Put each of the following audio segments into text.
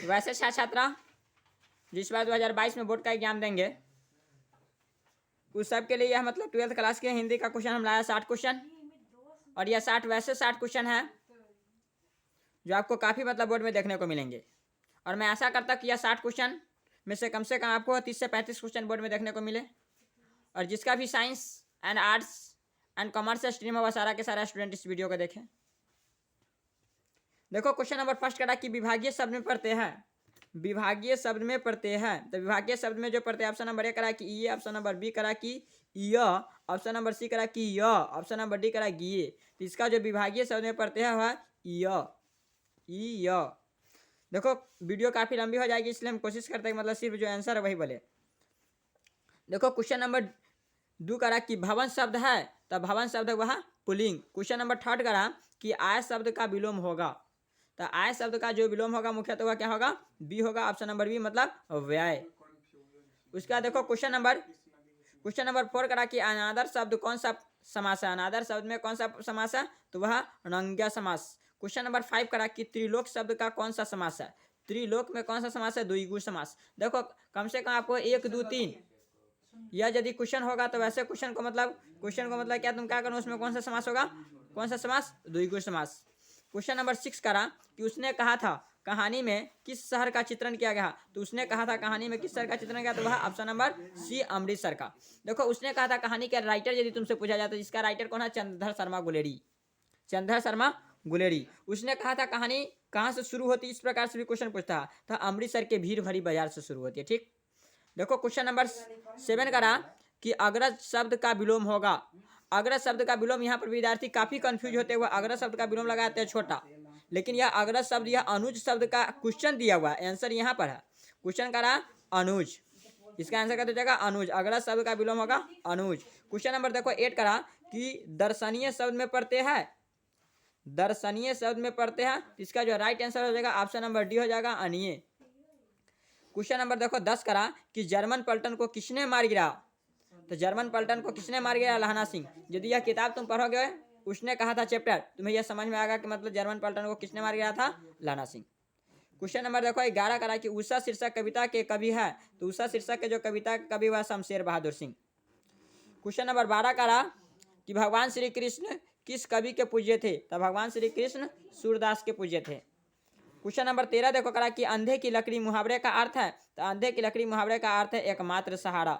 वैसे छात्रा जिस बार 2022 में बोर्ड का एग्जाम देंगे उस सब के लिए यह मतलब 12th क्लास के हिंदी का क्वेश्चन हम लाया 60 क्वेश्चन, और यह 60 वैसे 60 क्वेश्चन है जो आपको काफ़ी मतलब बोर्ड में देखने को मिलेंगे। और मैं आशा करता कि यह 60 क्वेश्चन में से कम आपको 30 से 35 क्वेश्चन बोर्ड में देखने को मिले। और जिसका भी science and arts and commerce stream है वह सारा के सारा स्टूडेंट इस वीडियो को देखें। देखो क्वेश्चन नंबर फर्स्ट करा कि विभागीय शब्द में पढ़ते हैं, विभागीय शब्द में पढ़ते हैं। तो विभागीय शब्द में जो पढ़ते हैं ऑप्शन नंबर ए करा कि ये, ऑप्शन नंबर बी करा कि य, ऑप्शन नंबर सी करा कि य, ऑप्शन नंबर डी करा गिये। तो इसका जो विभागीय शब्द में पढ़ते हैं वह य। देखो वीडियो काफ़ी लंबी हो जाएगी इसलिए हम कोशिश करते हैं मतलब सिर्फ जो आंसर है वही बोले। देखो क्वेश्चन नंबर 2 करा कि भवन शब्द है, तो भवन शब्द वह पुल्लिंग। क्वेश्चन नंबर 3 करा कि आय शब्द का विलोम होगा, तो आय शब्द का जो विलोम होगा मुख्यतः वह क्या होगा, बी होगा, ऑप्शन नंबर बी मतलब व्यय। उसका देखो क्वेश्चन नंबर 4 करा कि अनादर शब्द कौन सा समास है, अनादर शब्द में कौन सा समास है, तो वह अनंग्य समास। क्वेश्चन नंबर 5 करा कि त्रिलोक शब्द का कौन सा समास है, त्रिलोक में कौन सा समास है, द्विगु समास। देखो कम से कम आपको 1 2 3 यह यदि क्वेश्चन होगा तो वैसे क्वेश्चन को मतलब क्या तुम क्या करो उसमें कौन सा समास होगा, कौन सा समास, द्विगु समास। क्वेश्चन नंबर 6 करा कि उसने कहा था कहानी में किस शहर का चित्रण किया गया, तो उसने कहा था कहानी में किस शहर का चित्रण किया, तो वह ऑप्शन नंबर सी अमृतसर का। देखो उसने कहा था कहानी के राइटर यदि तुमसे पूछा जाता है इसका राइटर कौन है, चंद्रधर शर्मा गुलेरी। उसने कहा था कहानी कहाँ से शुरू होती, इस प्रकार से भी क्वेश्चन पूछता है, तो अमृतसर के भीड़ भरी बाजार से शुरू होती है। ठीक, देखो क्वेश्चन नंबर 7 करा कि अग्रज शब्द का विलोम होगा। अग्रज शब्द का विलोम, यहाँ पर विद्यार्थी काफी कंफ्यूज होते हुए अग्रज शब्द का विलोम लगाते हैं छोटा, लेकिन यह अग्रज शब्द यह अनुज शब्द का क्वेश्चन दिया हुआ है, आंसर यहाँ पर है। क्वेश्चन करा अनुज, इसका आंसर क्या जाएगा अनुज, अग्रज शब्द का विलोम होगा अनुज। क्वेश्चन नंबर देखो 8 करा कि दर्शनीय शब्द में पढ़ते हैं, दर्शनीय शब्द में पढ़ते हैं, इसका जो राइट आंसर हो जाएगा ऑप्शन नंबर डी हो जाएगा अनिय। क्वेश्चन नंबर देखो 10 करा कि जर्मन पलटन को किसने मार गिरा, तो जर्मन पलटन को किसने मार गिरा, लहना सिंह। यदि यह किताब तुम पढ़ोगे उसने कहा था चैप्टर, तुम्हें यह समझ में आएगा कि मतलब जर्मन पलटन को किसने मार गिरा था, लहना सिंह। क्वेश्चन नंबर देखो 11 करा कि उषा शीर्षक कविता के कवि है, तो उषा शीर्षक के जो कविता के कवि हुआ शमशेर बहादुर सिंह। क्वेश्चन नंबर 12 करा कि भगवान श्री कृष्ण किस कवि के पूज्य थे, तो भगवान श्री कृष्ण सूरदास के पूज्य थे। क्वेश्चन नंबर 13 देखो करा कि अंधे की लकड़ी मुहावरे का अर्थ है, तो अंधे की लकड़ी मुहावरे का अर्थ है एकमात्र सहारा।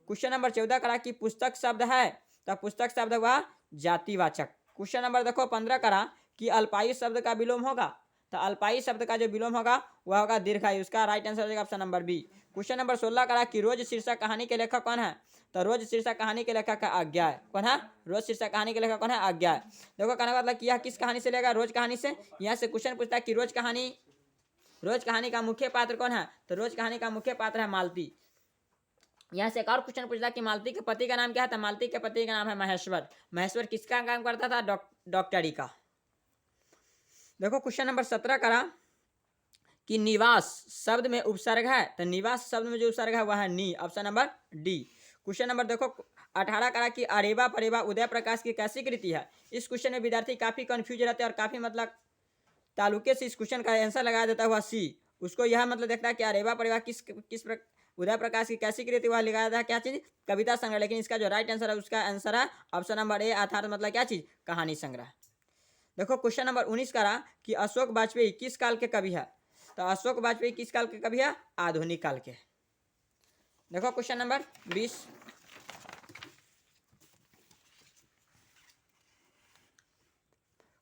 क्वेश्चन नंबर 14 करा कि पुस्तक शब्द है, तो पुस्तक शब्द हुआ जातिवाचक। क्वेश्चन नंबर देखो 15 करा कि अल्पायु शब्द का विलोम होगा, तो अल्पायु शब्द का जो विलोम होगा वह होगा दीर्घायु, उसका राइट आंसर हो जाएगा option number B. Question number 16 करा कि रोज शीर्षक कहानी के लेखक कौन है, तो रोज शीर्षक कहानी के लेखक आज्ञा है। कौन है, रोज शीर्षक कहानी के लेखक कौन है, आज्ञा है। देखो कहने का मतलब कि यह किस कहानी से लेगा, रोज कहानी से। यहाँ से क्वेश्चन पूछता है कि रोज कहानी का मुख्य पात्र कौन है, तो रोज कहानी का मुख्य पात्र है मालती। यहाँ से एक और क्वेश्चन पूछता है कि मालती के पति का नाम क्या था, मालती के पति का नाम है महेश्वर। महेश्वर किसका काम करता था, डॉक्टरी का। देखो क्वेश्चन नंबर 17 करा कि निवास शब्द में उपसर्ग है, तो निवास शब्द में जो उपसर्ग है वह है नी, option number D. Question number देखो 18 करा कि अरेबा परेबा उदय प्रकाश की कैसी कृति है। इस क्वेश्चन में विद्यार्थी काफी कंफ्यूज रहते हैं और काफी मतलब तालुके से इस क्वेश्चन का आंसर लगा देता हुआ सी, उसको यह मतलब देखता है कि अरेबा परेबा उदय प्रकाश की कैसी कृति वह लगाया था क्या चीज, कविता संग्रह। लेकिन इसका जो राइट आंसर है उसका आंसर है ऑप्शन नंबर ए, अर्थात मतलब क्या चीज, कहानी संग्रह। देखो क्वेश्चन नंबर 19 करा कि अशोक वाजपेयी किस काल के कवि है, तो अशोक वाजपेयी किस काल के कवि है, आधुनिक काल के। देखो क्वेश्चन नंबर 20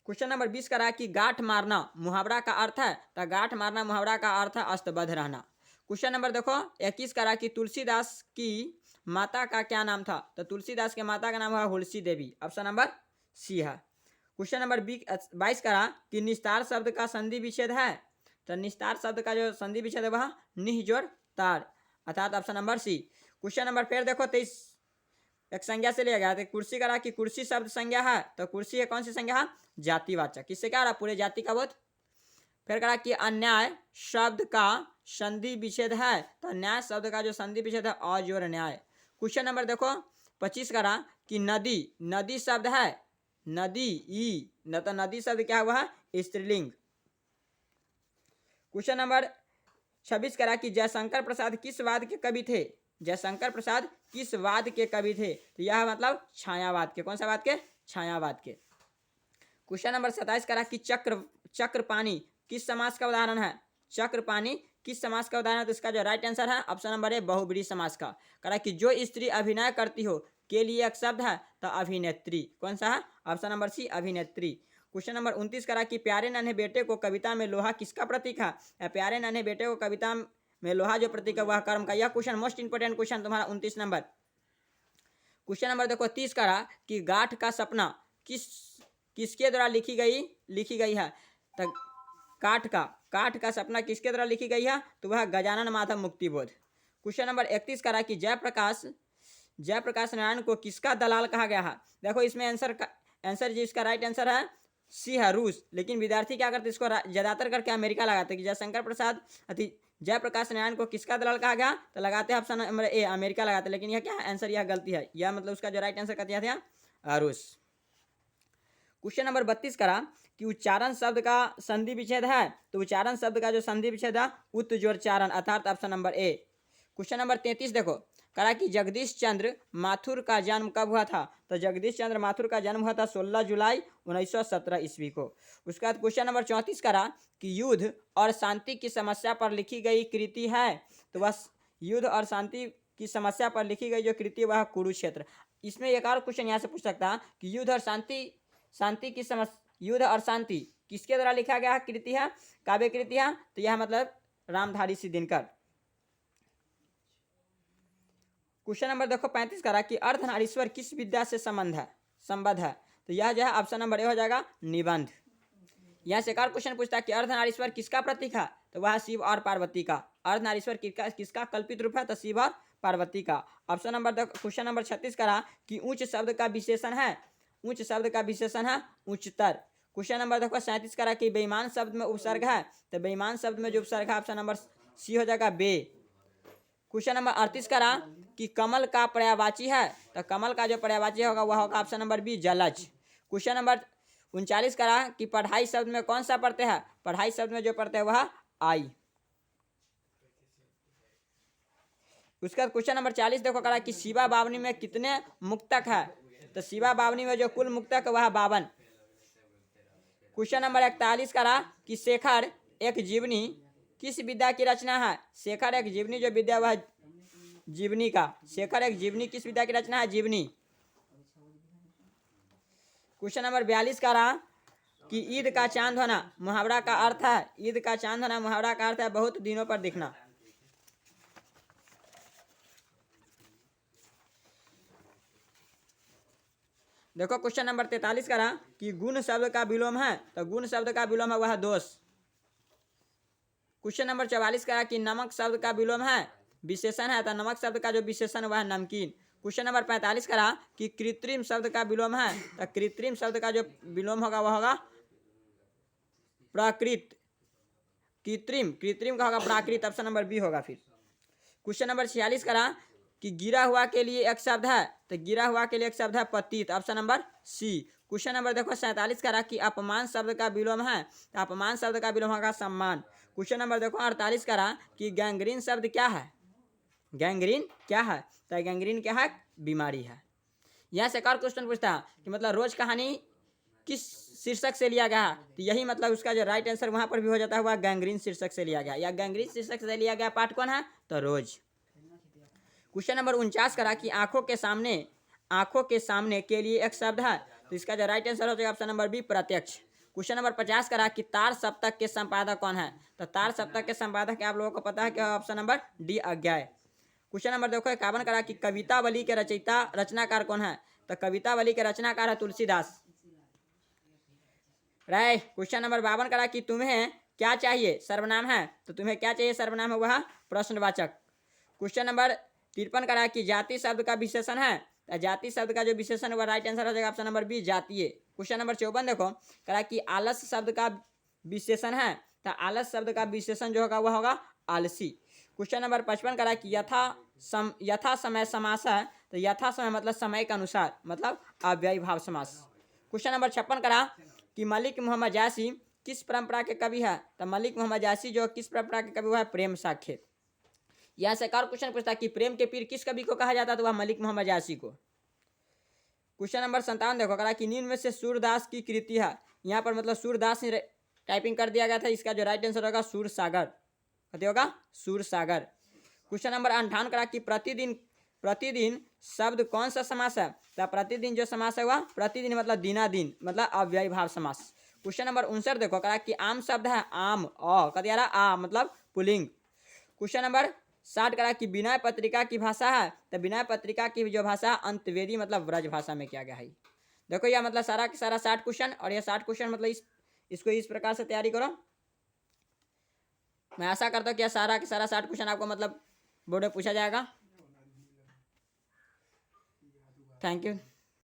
क्वेश्चन नंबर 20 करा कि गांठ मारना मुहावरा का अर्थ है, तो गांठ मारना मुहावरा का अर्थ है अस्तबद्ध रहना। क्वेश्चन नंबर देखो 21 करा कि तुलसीदास की माता का क्या नाम था, तो तुलसीदास के माता का नाम है हुलसी देवी, ऑप्शन नंबर सी है। क्वेश्चन नंबर 22 करा कि निस्तार शब्द का संधि विच्छेद है, तो निस्तार शब्द का जो संधि विच्छेद है वह निह जोड़ तार, अर्थात option number C. Question number फिर देखो 23 एक संज्ञा से लिया गया, तो कुर्सी करा कि कुर्सी शब्द संज्ञा है, तो कुर्सी है कौन सी संज्ञा है, जातिवाचक। किससे क्या रहा, पूरे जाति का बोध। फिर करा कि अन्याय शब्द का संधि विच्छेद है, तो न्याय शब्द का जो संधि विच्छेद है अजोड़ न्याय। क्वेश्चन नंबर देखो 25 करा कि नदी शब्द है, नदी ई न, तो नदी शब्द क्या हुआ है, स्त्रीलिंग। क्वेश्चन नंबर 26 करा कि जयशंकर प्रसाद किस वाद के कवि थे। जयशंकर प्रसाद किस वाद के कवि थे, तो यह मतलब छायावाद के। कौन सा वाद के? छायावाद के। क्वेश्चन नंबर 27 करा कि चक्रपाणी किस समास का उदाहरण है। चक्रपाणी किस समास का उदाहरण है, तो इसका जो राइट आंसर है ऑप्शन नंबर ए, बहुब्रीहि समास का। करा कि जो स्त्री अभिनय करती हो के लिए एक शब्द है, तो अभिनेत्री। कौन सा है? ऑप्शन नंबर सी, अभिनेत्री। क्वेश्चन नंबर 29 करा कि प्यारे नन्हे बेटे को कविता में लोहा किसका प्रतीक है। या प्यारे नन्हे बेटे को कविता में लोहा जो प्रतीक है वह कर्म का। यह क्वेश्चन मोस्ट इंपोर्टेंट क्वेश्चन तुम्हारा 29 नंबर। क्वेश्चन नंबर देखो 30 करा कि गाठ का सपना किसके द्वारा लिखी गई है। तो काठ का सपना किसके द्वारा लिखी गई है, तो वह गजानन माधव मुक्तिबोध। क्वेश्चन नंबर 31 करा कि जयप्रकाश नारायण को किसका दलाल कहा गया है। देखो इसमें आंसर जिसका राइट आंसर है सी है, रूस। लेकिन विद्यार्थी क्या करते, इसको ज्यादातर करके अमेरिका लगाते कि जयशंकर प्रसाद जयप्रकाश नारायण को किसका दलाल कहा गया, तो लगाते हैं ऑप्शन नंबर ए, अमेरिका लगाते। लेकिन यह क्या है आंसर, यह गलती है। यह मतलब उसका जो राइट आंसर का दिया था रूस। क्वेश्चन नंबर 32 करा कि उच्चारण शब्द का संधि विच्छेद है, तो उच्चारण शब्द का जो संधि विच्छेद है उत्तजोरचारण, अर्थात option number A. Question number 33 देखो करा कि जगदीश चंद्र माथुर का जन्म कब हुआ था, तो जगदीश चंद्र माथुर का जन्म हुआ था 16 जुलाई 1917 ईस्वी को। उसके बाद क्वेश्चन नंबर 34 करा कि युद्ध और शांति की समस्या पर लिखी गई कृति है, तो वह युद्ध और शांति की समस्या पर लिखी गई जो कृति वह कुरुक्षेत्र। इसमें एक और क्वेश्चन यहाँ से पूछ सकता है कि युद्ध और शांति किसके द्वारा लिखा गया कृति है, काव्य कृति है, तो यह मतलब रामधारी सिंह दिनकर। क्वेश्चन नंबर देखो 35 करा कि अर्धनारीश्वर किस विद्या से संबद्ध है, तो यह जो है ऑप्शन नंबर ए हो जाएगा, निबंध। यहाँ से एक और क्वेश्चन पूछता है कि अर्धनारीश्वर किसका प्रतीक है, तो वह शिव और पार्वती का। अर्धनारीश्वर किसका कल्पित रूप है, तो शिव और पार्वती का। ऑप्शन नंबर क्वेश्चन नंबर 36 करा कि ऊंच शब्द का विशेषण है उच्चतर। क्वेश्चन नंबर देखो 37 करा कि बेईमान शब्द में उपसर्ग है, तो बेईमान शब्द में जो उपसर्ग है ऑप्शन नंबर सी हो जाएगा, बे। क्वेश्चन नंबर 38 करा कि कमल का पर्यायवाची है, तो कमल का जो पर्यायवाची होगा वह होगा ऑप्शन नंबर बी, जलज। क्वेश्चन नंबर 39 करा कि पढ़ाई शब्द में कौन सा पढ़ते हैं, पढ़ाई शब्द में जो पढ़ते हैं वह आई। उसका क्वेश्चन नंबर 40 देखो करा कि शिवा बावनी में कितने मुक्तक है, तो शिवा बावनी में जो कुल मुक्तक वह 52। क्वेश्चन नंबर 41 करा कि शेखर एक जीवनी किस विद्या की रचना है। शेखर एक जीवनी जो विद्या वह जीवनी का। शेखर एक जीवनी किस विद्या की रचना है, जीवनी। क्वेश्चन नंबर 42 करा कि ईद का चांद होना मुहावरा का अर्थ है। ईद का चांद होना मुहावरा का अर्थ है बहुत दिनों पर दिखना। देखो क्वेश्चन नंबर 43 करा कि गुण शब्द का विलोम है, तो गुण शब्द का विलोम है वह दोष। क्वेश्चन नंबर 44 करा कि नमक शब्द का विलोम है विशेषण है, तो नमक शब्द का जो विशेषण वह नमकीन। क्वेश्चन नंबर 45 करा कि कृत्रिम शब्द का विलोम है, तो कृत्रिम शब्द का जो विलोम होगा वह होगा प्राकृत। कृत्रिम का होगा प्राकृत, ऑप्शन नंबर बी होगा। फिर क्वेश्चन नंबर 46 करा कि गिरा हुआ के लिए एक शब्द है, तो गिरा हुआ के लिए एक शब्द है पतित, option number C. Question number देखो 47 करा कि अपमान शब्द का विलोम है, तो अपमान शब्द का विलोम होगा सम्मान। क्वेश्चन नंबर देखो 48 करा कि गैंग्रीन शब्द क्या है, गैंग्रीन क्या है, तो गैंग्रीन क्या है, बीमारी है। यहाँ से एक और क्वेश्चन पूछता है कि मतलब रोज कहानी किस शीर्षक से लिया गया है, तो यही मतलब उसका जो राइट आंसर वहां पर भी हो जाता है वह गैंग्रीन शीर्षक से लिया गया, या गैंग्रीन शीर्षक से लिया गया पाठ कौन है, तो रोज। क्वेश्चन नंबर 49 करा कि आंखों के सामने के लिए एक शब्द है, तो इसका जो राइट आंसर हो जाएगा ऑप्शन नंबर बी, प्रत्यक्ष। क्वेश्चन नंबर 50 करा कि तार सप्तक के संपादक कौन है, तो तार सप्तक के संपादक आप लोगों को पता है कि ऑप्शन नंबर डी, अज्ञाय। क्वेश्चन नंबर देखो 51 करा कि कवितावली के रचनाकार कौन है, तो कवितावली के रचनाकार है तुलसीदास। राइट। क्वेश्चन नंबर 52 करा कि तुम्हें क्या चाहिए सर्वनाम है, तो तुम्हें क्या चाहिए सर्वनाम है वह प्रश्नवाचक। क्वेश्चन नंबर 53 करा कि जाति शब्द का विशेषण है, तो जाति शब्द का जो विशेषण वह राइट आंसर हो जाएगा ऑप्शन नंबर बी, जातीय। क्वेश्चन नंबर 54 देखो करा कि आलस शब्द का विशेषण है, तो आलस शब्द का विशेषण जो होगा वह होगा आलसी। क्वेश्चन नंबर 55 करा कि यथा समय समास है, तो यथा समय मतलब समय के अनुसार, मतलब अव्ययी भाव समास। क्वेश्चन नंबर 56 करा कि मलिक मोहम्मद जायसी किस परंपरा के कवि है? तो मलिक मोहम्मद यासी जो किस परंपरा के कवि हुआ है? प्रेम साखेत। यहाँ से एक और क्वेश्चन पूछता है कि प्रेम के पीर किस कवि को कहा जाता है? तो वह मलिक मोहम्मद यासी को। क्वेश्चन नंबर 57 देखो, कहा कि निम्न में से सूरदास की कृति है। यहाँ पर मतलब सूरदास ने टाइपिंग कर दिया गया था, इसका जो राइट आंसर होगा सूर सागर, कथी होगा? सूर सागर। क्वेश्चन नंबर 58 करा कि प्रतिदिन, प्रतिदिन शब्द कौन सा समास है? तो प्रतिदिन जो समास है वह प्रतिदिन मतलब दिनादिन, मतलब अव्ययी भाव समास। क्वेश्चन नंबर 59 देखो, कहा कि आम शब्द है आम, कथी आ रहा? आ मतलब पुलिंग। क्वेश्चन नंबर 60 करा कि विनय पत्रिका की भाषा है? तो विनय पत्रिका की जो भाषा अंतवेदी मतलब ब्रज भाषा में किया गया है। देखो यह मतलब सारा का सारा 60 क्वेश्चन, और यह 60 क्वेश्चन मतलब इसको इस प्रकार से तैयारी करो। मैं आशा करता हूँ कि यह सारा का सारा 60 क्वेश्चन आपको मतलब बोर्ड में पूछा जाएगा। Thank you.